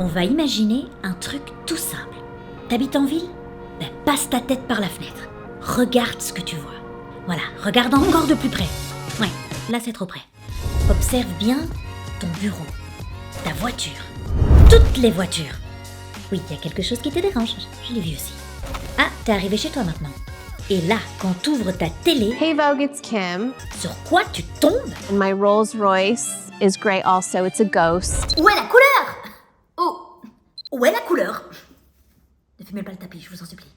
On va imaginer un truc tout simple. T'habites en ville ? Ben, passe ta tête par la fenêtre. Regarde ce que tu vois. Voilà, regarde encore de plus près. Ouais, là c'est trop près. Observe bien ton bureau, ta voiture, toutes les voitures. Oui, il y a quelque chose qui te dérange, je l'ai vu aussi. Ah, t'es arrivé chez toi maintenant. Et là, quand t'ouvres ta télé, Hey Vogue, it's Kim. sur quoi tu tombes ? And my Rolls Royce is grey also. It's a ghost. Où est la couleur ? Oh, où est la couleur ? Ne fumez pas le tapis, je vous en supplie.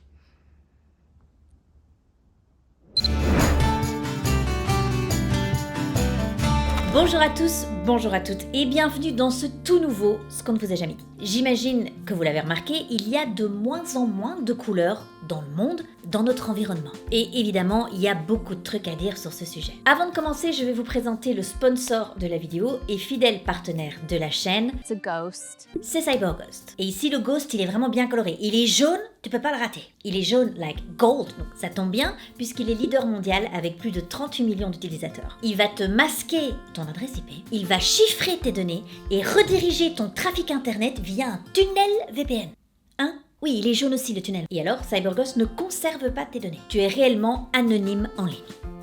Bonjour à tous, bonjour à toutes et bienvenue dans ce tout nouveau Ce qu'on ne vous a jamais dit. J'imagine que vous l'avez remarqué, il y a de moins en moins de couleurs dans le monde, dans notre environnement. Et évidemment, il y a beaucoup de trucs à dire sur ce sujet. Avant de commencer, je vais vous présenter le sponsor de la vidéo et fidèle partenaire de la chaîne. It's a ghost. C'est CyberGhost. Et ici, le Ghost, il est vraiment bien coloré. Il est jaune, tu peux pas le rater. Il est jaune like gold, donc ça tombe bien, puisqu'il est leader mondial avec plus de 38 millions d'utilisateurs. Il va te masquer ton adresse IP, il va chiffrer tes données et rediriger ton trafic internet via un tunnel VPN. Hein ? Oui, il est jaune aussi le tunnel. Et alors, CyberGhost ne conserve pas tes données. Tu es réellement anonyme en ligne.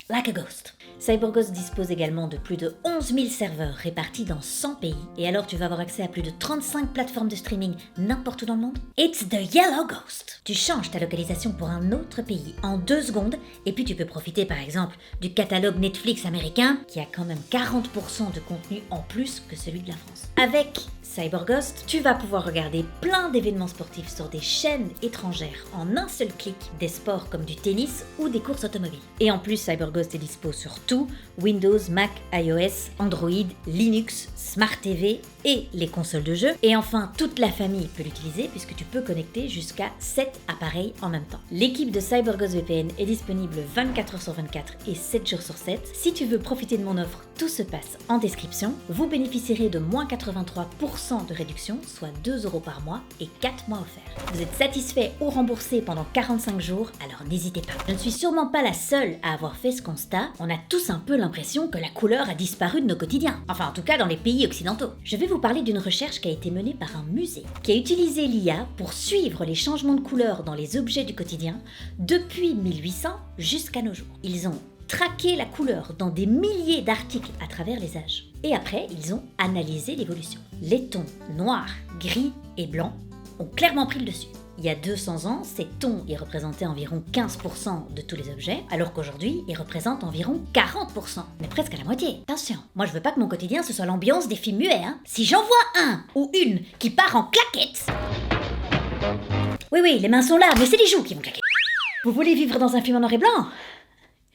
Like a ghost. CyberGhost dispose également de plus de 11 000 serveurs répartis dans 100 pays. Et alors tu vas avoir accès à plus de 35 plateformes de streaming n'importe où dans le monde. It's the Yellow Ghost. Tu changes ta localisation pour un autre pays en 2 secondes et puis tu peux profiter par exemple du catalogue Netflix américain qui a quand même 40% de contenu en plus que celui de la France. Avec CyberGhost, tu vas pouvoir regarder plein d'événements sportifs sur des chaînes étrangères en un seul clic, des sports comme du tennis ou des courses automobiles. Et en plus, CyberGhost est dispo sur tout, Windows, Mac, iOS, Android, Linux, Smart TV et les consoles de jeux. Et enfin, toute la famille peut l'utiliser puisque tu peux connecter jusqu'à 7 appareils en même temps. L'équipe de CyberGhost VPN est disponible 24 h sur 24 et 7 jours sur 7. Si tu veux profiter de mon offre, tout se passe en description. Vous bénéficierez de moins 83% de réduction, soit 2 € par mois et 4 mois offerts. Vous êtes satisfait ou remboursé pendant 45 jours, alors n'hésitez pas. Je ne suis sûrement pas la seule à avoir fait ce constat. On a tous un peu l'impression que la couleur a disparu de nos quotidiens. Enfin, en tout cas dans les pays occidentaux. Je vais vous parler d'une recherche qui a été menée par un musée, qui a utilisé l'IA pour suivre les changements de couleur dans les objets du quotidien depuis 1800 jusqu'à nos jours. Ils ont traqué la couleur dans des milliers d'articles à travers les âges. Et après, ils ont analysé l'évolution. Les tons noir, gris et blanc ont clairement pris le dessus. Il y a 200 ans, ces tons y représentaient environ 15% de tous les objets, alors qu'aujourd'hui, ils représentent environ 40%, mais presque à la moitié. Attention, moi je veux pas que mon quotidien ce soit l'ambiance des films muets, hein. Si j'en vois un ou une qui part en claquettes... Oui, les mains sont là, mais c'est les joues qui vont claquer. Vous voulez vivre dans un film en noir et blanc ?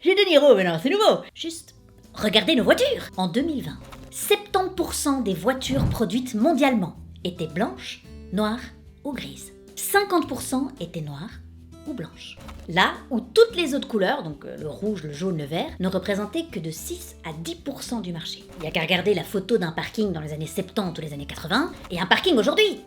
J'ai De Niro, mais non, c'est nouveau. Juste, regardez nos voitures. En 2020, 70% des voitures produites mondialement étaient blanches, noires ou grises. 50% étaient noires ou blanches. Là où toutes les autres couleurs, donc le rouge, le jaune, le vert, ne représentaient que de 6 à 10% du marché. Il n'y a qu'à regarder la photo d'un parking dans les années 70 ou les années 80 et un parking aujourd'hui.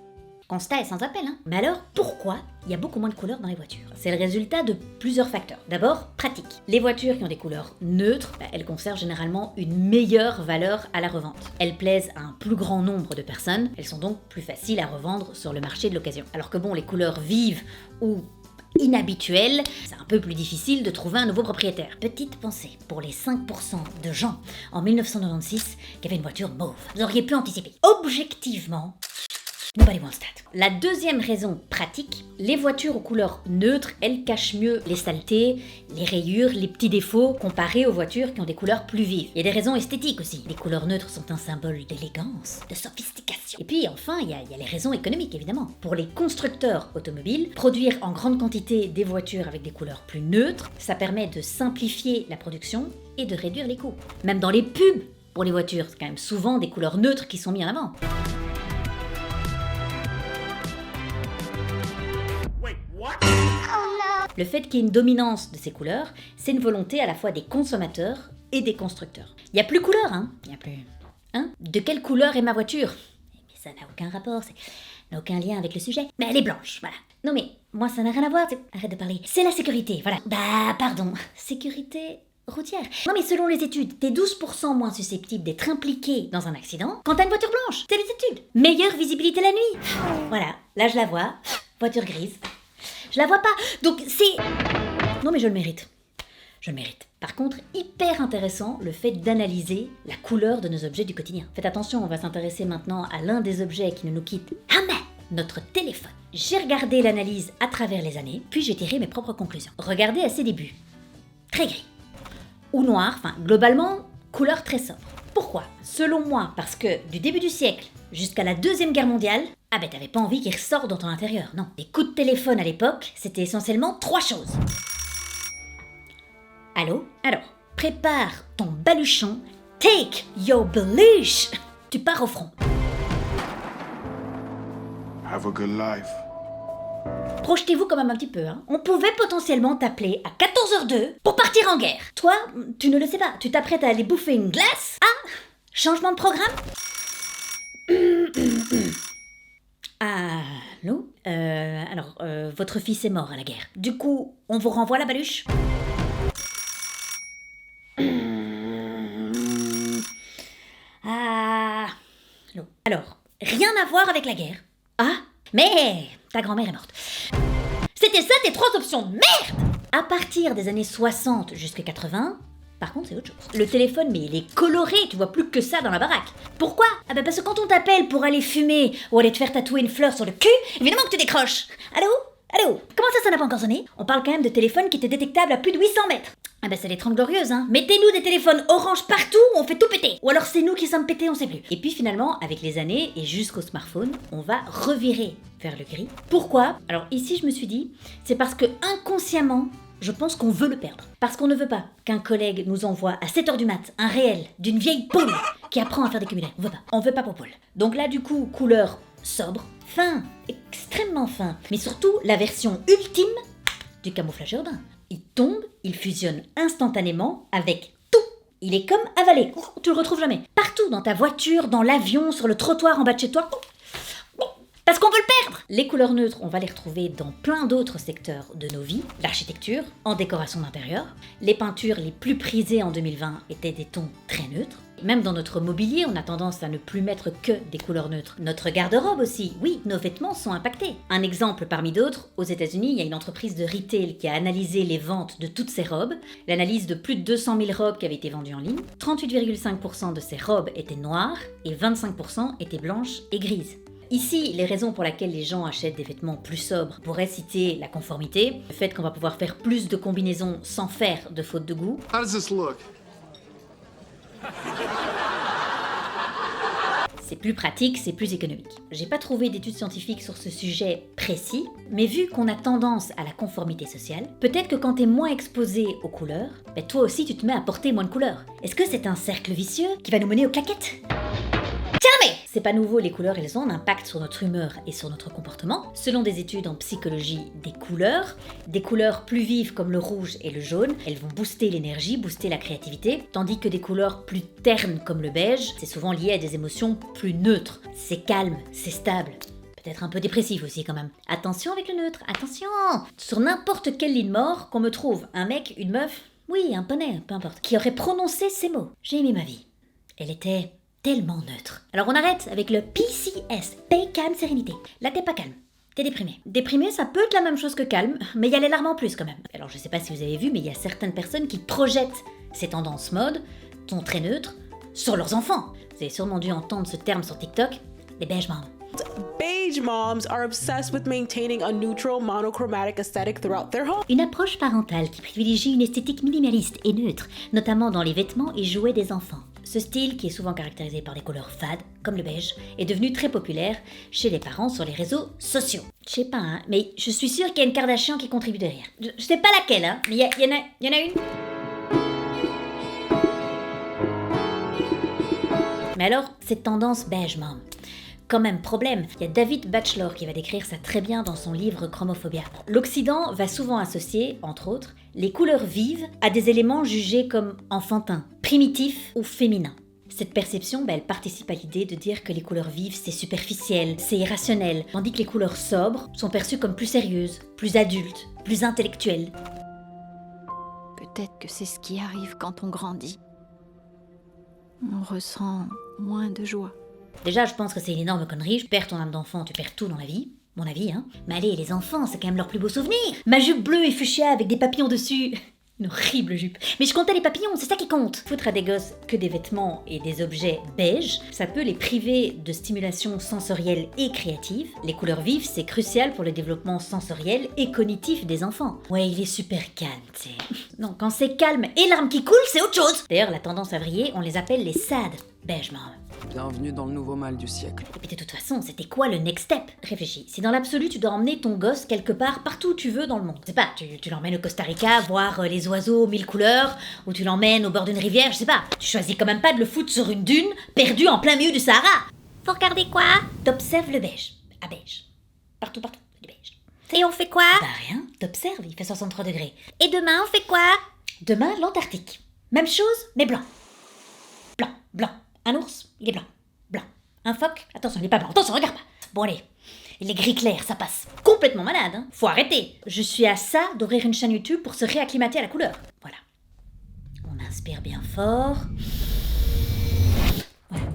Constat est sans appel, hein. Mais alors, pourquoi il y a beaucoup moins de couleurs dans les voitures ? C'est le résultat de plusieurs facteurs. D'abord, pratique. Les voitures qui ont des couleurs neutres, elles conservent généralement une meilleure valeur à la revente. Elles plaisent à un plus grand nombre de personnes, elles sont donc plus faciles à revendre sur le marché de l'occasion. Alors que bon, les couleurs vives ou inhabituelles, c'est un peu plus difficile de trouver un nouveau propriétaire. Petite pensée pour les 5% de gens en 1996 qui avaient une voiture mauve. Vous auriez pu anticiper. Objectivement, nobody wants that. La deuxième raison pratique, les voitures aux couleurs neutres, elles cachent mieux les saletés, les rayures, les petits défauts comparés aux voitures qui ont des couleurs plus vives. Il y a des raisons esthétiques aussi. Les couleurs neutres sont un symbole d'élégance, de sophistication. Et puis enfin, il y a les raisons économiques évidemment. Pour les constructeurs automobiles, produire en grande quantité des voitures avec des couleurs plus neutres, ça permet de simplifier la production et de réduire les coûts. Même dans les pubs pour les voitures, c'est quand même souvent des couleurs neutres qui sont mises en avant. Le fait qu'il y ait une dominance de ces couleurs, c'est une volonté à la fois des consommateurs et des constructeurs. Il n'y a plus couleur, hein ? Il n'y a plus... Hein ? De quelle couleur est ma voiture ? Mais ça n'a aucun rapport, ça n'a aucun lien avec le sujet. Mais elle est blanche, voilà. Non mais, moi ça n'a rien à voir, arrête de parler. C'est la sécurité, voilà. Bah, pardon. Sécurité routière. Non mais selon les études, t'es 12% moins susceptible d'être impliqué dans un accident quand t'as une voiture blanche. C'est les études. Meilleure visibilité la nuit. Voilà, là je la vois. Voiture grise. Je la vois pas. Donc c'est... Non mais je le mérite. Je le mérite. Par contre, hyper intéressant le fait d'analyser la couleur de nos objets du quotidien. Faites attention, on va s'intéresser maintenant à l'un des objets qui ne nous quitte jamais, notre téléphone. J'ai regardé l'analyse à travers les années, puis j'ai tiré mes propres conclusions. Regardez à ses débuts. Très gris. Ou noir, enfin globalement, couleur très sobre. Pourquoi ? Selon moi, parce que du début du siècle jusqu'à la Deuxième Guerre mondiale, ah ben t'avais pas envie qu'il ressorte dans ton intérieur, non. Les coups de téléphone à l'époque, c'était essentiellement 3 choses. Allô ? Alors, prépare ton baluchon, take your baluche. Tu pars au front. Have a good life. Projetez-vous quand même un petit peu, hein. On pouvait potentiellement t'appeler à 14h02 pour partir en guerre. Toi, tu ne le sais pas, tu t'apprêtes à aller bouffer une glace. Ah, changement de programme. Allô ? Votre fils est mort à la guerre. Du coup, on vous renvoie la baluche ? Allô ? Alors, rien à voir avec la guerre. Ah, mais ta grand-mère est morte. C'était ça tes 3 options de merde ! À partir des années 60 jusqu'à 80, par contre c'est autre chose. Le téléphone, mais il est coloré, tu vois plus que ça dans la baraque. Pourquoi ? Ah bah parce que quand on t'appelle pour aller fumer ou aller te faire tatouer une fleur sur le cul, évidemment que tu décroches. Allô ? Allô ? Comment ça n'a pas encore sonné ? On parle quand même de téléphones qui étaient détectables à plus de 800 mètres. Ah bah c'est les 30 glorieuses, hein. Mettez-nous des téléphones orange partout, on fait tout péter. Ou alors c'est nous qui sommes pétés, on sait plus. Et puis finalement, avec les années et jusqu'au smartphone, on va revirer vers le gris. Pourquoi ? Alors ici je me suis dit, c'est parce que inconsciemment, je pense qu'on veut le perdre. Parce qu'on ne veut pas qu'un collègue nous envoie à 7h du mat un réel d'une vieille poule qui apprend à faire des cumulets. On veut pas. On veut pas pour Paul. Donc là du coup, couleur sobre, fin, extrêmement fin, mais surtout la version ultime du camouflage urbain. Il tombe, il fusionne instantanément avec tout. Il est comme avalé, tu le retrouves jamais. Partout, dans ta voiture, dans l'avion, sur le trottoir en bas de chez toi. Parce qu'on veut le perdre. Les couleurs neutres, on va les retrouver dans plein d'autres secteurs de nos vies. L'architecture, en décoration d'intérieur. Les peintures les plus prisées en 2020 étaient des tons très neutres. Même dans notre mobilier, on a tendance à ne plus mettre que des couleurs neutres. Notre garde-robe aussi, oui, nos vêtements sont impactés. Un exemple parmi d'autres, aux États-Unis, il y a une entreprise de retail qui a analysé les ventes de toutes ces robes. L'analyse de plus de 200 000 robes qui avaient été vendues en ligne. 38,5% de ces robes étaient noires et 25% étaient blanches et grises. Ici, les raisons pour lesquelles les gens achètent des vêtements plus sobres pourraient citer la conformité, le fait qu'on va pouvoir faire plus de combinaisons sans faire de faute de goût. How does this look? C'est plus pratique, c'est plus économique. J'ai pas trouvé d'études scientifiques sur ce sujet précis, mais vu qu'on a tendance à la conformité sociale, peut-être que quand t'es moins exposé aux couleurs, toi aussi tu te mets à porter moins de couleurs. Est-ce que c'est un cercle vicieux qui va nous mener aux claquettes ? C'est pas nouveau, les couleurs, elles ont un impact sur notre humeur et sur notre comportement. Selon des études en psychologie des couleurs plus vives comme le rouge et le jaune, elles vont booster l'énergie, booster la créativité, tandis que des couleurs plus ternes comme le beige, c'est souvent lié à des émotions plus neutres. C'est calme, c'est stable. Peut-être un peu dépressif aussi quand même. Attention avec le neutre, attention ! Sur n'importe quelle ligne mort, qu'on me trouve un mec, une meuf, oui, un poney, peu importe, qui aurait prononcé ces mots. J'ai aimé ma vie. Elle était tellement neutre. Alors on arrête avec le PCS, Paix, Calme, Sérénité. Là t'es pas calme, t'es déprimé. Déprimé, ça peut être la même chose que calme, mais il y a les larmes en plus quand même. Alors je sais pas si vous avez vu, mais il y a certaines personnes qui projettent ces tendances mode, ton très neutre, sur leurs enfants. Vous avez sûrement dû entendre ce terme sur TikTok, les beige moms. Beige moms are obsessed with maintaining a neutral, monochromatic aesthetic throughout their home. Une approche parentale qui privilégie une esthétique minimaliste et neutre, notamment dans les vêtements et jouets des enfants. Ce style, qui est souvent caractérisé par des couleurs fades, comme le beige, est devenu très populaire chez les parents sur les réseaux sociaux. Je sais pas, hein, mais je suis sûre qu'il y a une Kardashian qui contribue derrière. Je sais pas laquelle, hein, mais il y en a une. Mais alors, cette tendance beige, mom, quand même problème. Il y a David Batchelor qui va décrire ça très bien dans son livre Chromophobia. L'Occident va souvent associer, entre autres, les couleurs vives à des éléments jugés comme enfantins, primitifs ou féminins. Cette perception, elle participe à l'idée de dire que les couleurs vives, c'est superficiel, c'est irrationnel, tandis que les couleurs sobres sont perçues comme plus sérieuses, plus adultes, plus intellectuelles. Peut-être que c'est ce qui arrive quand on grandit. On ressent moins de joie. Déjà, je pense que c'est une énorme connerie. Je perds ton âme d'enfant, tu perds tout dans la vie. Mon avis, hein. Mais allez, les enfants, c'est quand même leur plus beau souvenir. Ma jupe bleue et fuchsia avec des papillons dessus. Une horrible jupe. Mais je comptais les papillons, c'est ça qui compte. Foutre à des gosses que des vêtements et des objets beige, ça peut les priver de stimulation sensorielle et créative. Les couleurs vives, c'est crucial pour le développement sensoriel et cognitif des enfants. Ouais, il est super calme, tu sais. Non, quand c'est calme et larmes qui coulent, c'est autre chose. D'ailleurs, la tendance à vriller, on les appelle les sad beige mom. Bienvenue dans le nouveau mal du siècle. Et puis de toute façon, c'était quoi le next step? Réfléchis, si dans l'absolu tu dois emmener ton gosse quelque part, partout où tu veux dans le monde. Je sais pas, tu l'emmènes au Costa Rica voir les oiseaux aux 1000 couleurs, ou tu l'emmènes au bord d'une rivière, je sais pas. Tu choisis quand même pas de le foutre sur une dune, perdu en plein milieu du Sahara. Faut regarder quoi? T'observes le beige, à beige. Partout, du beige. Et on fait quoi? Bah rien, t'observes, il fait 63 degrés. Et demain, on fait quoi? Demain, l'Antarctique. Même chose, mais blanc. Blanc, blanc. Un ours, il est blanc. Blanc. Un phoque, attention, il est pas blanc. Attention, regarde pas. Bon allez, les gris clairs, ça passe. Complètement malade, hein. Faut arrêter. Je suis à ça d'ouvrir une chaîne YouTube pour se réacclimater à la couleur. Voilà. On inspire bien fort. Voilà.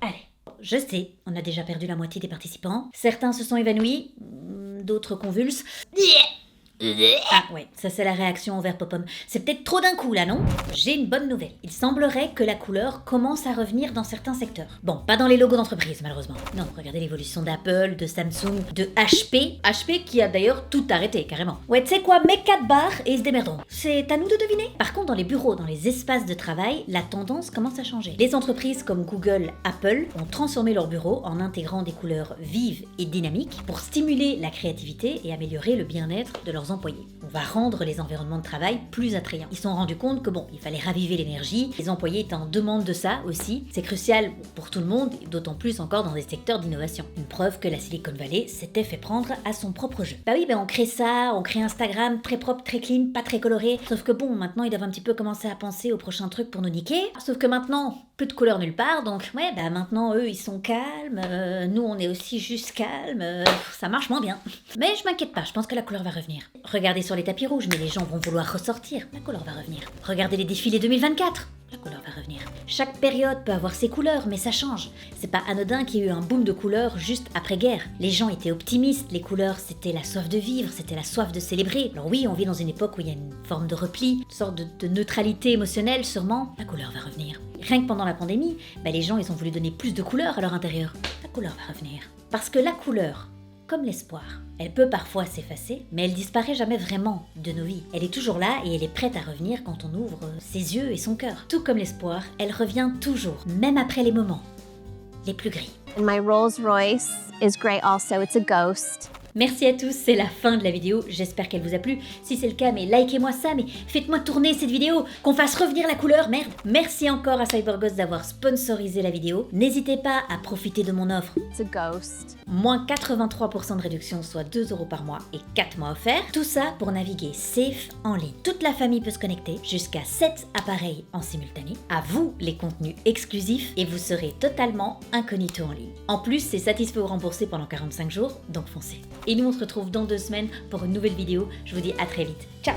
Allez. Je sais, on a déjà perdu la moitié des participants. Certains se sont évanouis, d'autres convulsent. Ah ouais, ça c'est la réaction au verre pop-om. C'est peut-être trop d'un coup là, non? J'ai une bonne nouvelle. Il semblerait que la couleur commence à revenir dans certains secteurs. Bon, pas dans les logos d'entreprise malheureusement. Non, regardez l'évolution d'Apple, de Samsung, de HP. HP qui a d'ailleurs tout arrêté carrément. Ouais, tu sais quoi, mets 4 barres et ils se démerderont. C'est à nous de deviner. Par contre, dans les bureaux, dans les espaces de travail, la tendance commence à changer. Les entreprises comme Google, Apple ont transformé leurs bureaux en intégrant des couleurs vives et dynamiques pour stimuler la créativité et améliorer le bien-être de leurs employés. On va rendre les environnements de travail plus attrayants. Ils se sont rendus compte que bon, il fallait raviver l'énergie, les employés étaient en demande de ça aussi. C'est crucial pour tout le monde, et d'autant plus encore dans des secteurs d'innovation. Une preuve que la Silicon Valley s'était fait prendre à son propre jeu. Bah oui, on crée ça, on crée Instagram très propre, très clean, pas très coloré. Sauf que bon, maintenant ils doivent un petit peu commencer à penser au prochain truc pour nous niquer. Sauf que maintenant, plus de couleurs nulle part, donc ouais, bah maintenant eux ils sont calmes, nous on est aussi juste calmes, ça marche moins bien. Mais je m'inquiète pas, je pense que la couleur va revenir. Regardez sur les tapis rouges, mais les gens vont vouloir ressortir, la couleur va revenir. Regardez les défilés 2024, la couleur va revenir. Chaque période peut avoir ses couleurs, mais ça change. C'est pas anodin qu'il y ait eu un boom de couleurs juste après-guerre. Les gens étaient optimistes, les couleurs c'était la soif de vivre, c'était la soif de célébrer. Alors oui, on vit dans une époque où il y a une forme de repli, une sorte de neutralité émotionnelle sûrement, la couleur va revenir. Rien que pendant la pandémie, les gens ils ont voulu donner plus de couleurs à leur intérieur. La couleur va revenir. Parce que la couleur, comme l'espoir, elle peut parfois s'effacer, mais elle disparaît jamais vraiment de nos vies. Elle est toujours là et elle est prête à revenir quand on ouvre ses yeux et son cœur. Tout comme l'espoir, elle revient toujours, même après les moments les plus gris. And my Rolls Royce is grey also, it's a ghost. Merci à tous, c'est la fin de la vidéo, j'espère qu'elle vous a plu. Si c'est le cas, mais likez-moi ça, mais faites-moi tourner cette vidéo, qu'on fasse revenir la couleur, merde. Merci encore à CyberGhost d'avoir sponsorisé la vidéo. N'hésitez pas à profiter de mon offre. It's a ghost. Moins 83% de réduction, soit 2 € par mois et 4 mois offerts. Tout ça pour naviguer safe en ligne. Toute la famille peut se connecter, jusqu'à 7 appareils en simultané. À vous les contenus exclusifs et vous serez totalement incognito en ligne. En plus, c'est satisfait ou remboursé pendant 45 jours, donc foncez. Et nous on se retrouve dans 2 semaines pour une nouvelle vidéo. Je vous dis à très vite. Ciao!